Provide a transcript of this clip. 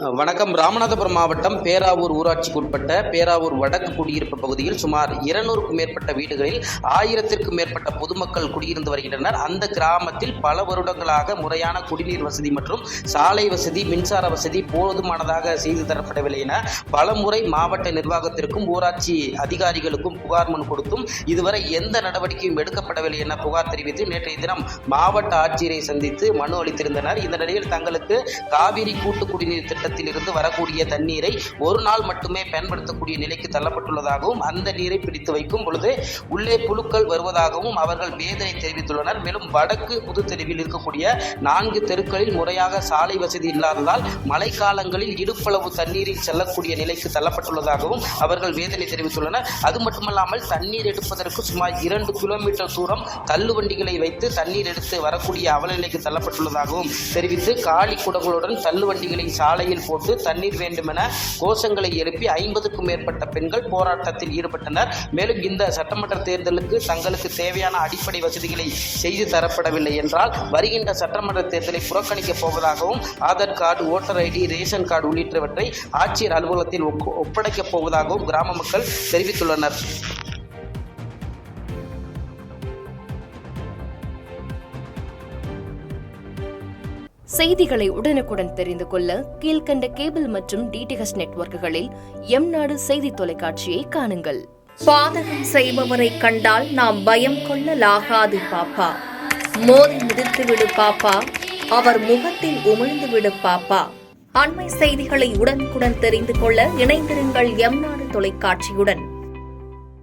வணக்கம். ராமநாதபுரம் மாவட்டம் பேராவூர் ஊராட்சிக்குட்பட்ட பேராவூர் வடக்கு குடியிருப்பு பகுதியில் சுமார் 200க்கும் மேற்பட்ட வீடுகளில் 1000த்திற்கும் மேற்பட்ட பொதுமக்கள் குடியிருந்து வருகின்றனர். அந்த கிராமத்தில் பல வருடங்களாக முறையான குடிநீர் வசதி மற்றும் சாலை வசதி, மின்சார வசதி போதுமானதாக செய்து தரப்படவில்லை என பலமுறை மாவட்ட நிர்வாகத்திற்கும் ஊராட்சி அதிகாரிகளுக்கும் புகார் மனு கொடுத்தும் இதுவரை எந்த நடவடிக்கையும் எடுக்கப்படவில்லை என புகார் தெரிவித்து நேற்றைய தினம் மாவட்ட ஆட்சியரை சந்தித்து மனு அளித்திருந்தனர். இந்த நிலையில் தங்களுக்கு காவிரி கூட்டு குடிநீர் திட்டத்திலிருந்து வரக்கூடிய தண்ணீரை ஒரு நாள் மட்டுமே பயன்படுத்தக்கூடிய நிலைக்கு தள்ளப்பட்டுள்ளதாகவும், அந்த நீரை பிடித்து வைக்கும் பொழுது உள்ளே புழுக்கள் வருவதாகவும் அவர்கள் வேதனை தெரிவித்துள்ளனர். மேலும் வடக்கு புதுத்தெருவில் இருக்கக்கூடிய 4 தெருக்களில் முறையாக சாலை வசதி இல்லாததால் மழைக்காலங்களில் இடுப்பளவு தண்ணீரில் செல்லக்கூடிய நிலைக்கு தள்ளப்பட்டுள்ளதாகவும் அவர்கள் வேதனை தெரிவித்துள்ளனர். அது மட்டுமல்லாமல் தண்ணீர் எடுப்பதற்கு சுமார் 2 கிலோமீட்டர் தூரம் தள்ளுவண்டிகளை வைத்து தண்ணீர் எடுத்து வரக்கூடிய அவலநிலைக்கு தள்ளப்பட்டுள்ளதாகவும் தெரிவித்து காலி குடங்களுடன் தள்ளுவண்டிகளை சாலையில் போட்டு தண்ணீர் வேண்டுமென கோஷங்களை எழுப்பி 50க்கும் மேற்பட்ட பெண்கள் போராட்டத்தில் ஈடுபட்டனர். மேலும் இந்த சட்டமன்ற தேர்தலுக்கு தங்களுக்கு தேவையான அடிப்படை வசதிகளை செய்து தரப்படவில்லை என்றால் வருகின்ற சட்டமன்ற தேர்தலை புறக்கணிக்கப் போவதாகவும், Aadhaar card, voter ID, ration card உள்ளிட்டவற்றை ஆட்சியர் அலுவலகத்தில் ஒப்படைக்கப் போவதாகவும் கிராம மக்கள் தெரிவித்துள்ளனர். செய்திகளை உடனுக்குடன் தெரிந்து கொள்ள கீழ்கண்ட கேபிள் மற்றும் டிடிஎச் நெட்வொர்க்குகளில் எம்நாடு செய்தி தொலைக்காட்சியை காணுங்கள். பாதகம் செய்பவரை கண்டால் நாம் பயம் கொள்ளலாகாது பாப்பா. மோதி மிதித்துவிடு பாப்பா, அவர் முகத்தில் உமிழ்ந்துவிடு பாப்பா. அண்மை செய்திகளை உடனுக்குடன் தெரிந்து கொள்ள இணைந்திருங்கள் எம்நாடு தொலைக்காட்சியுடன்.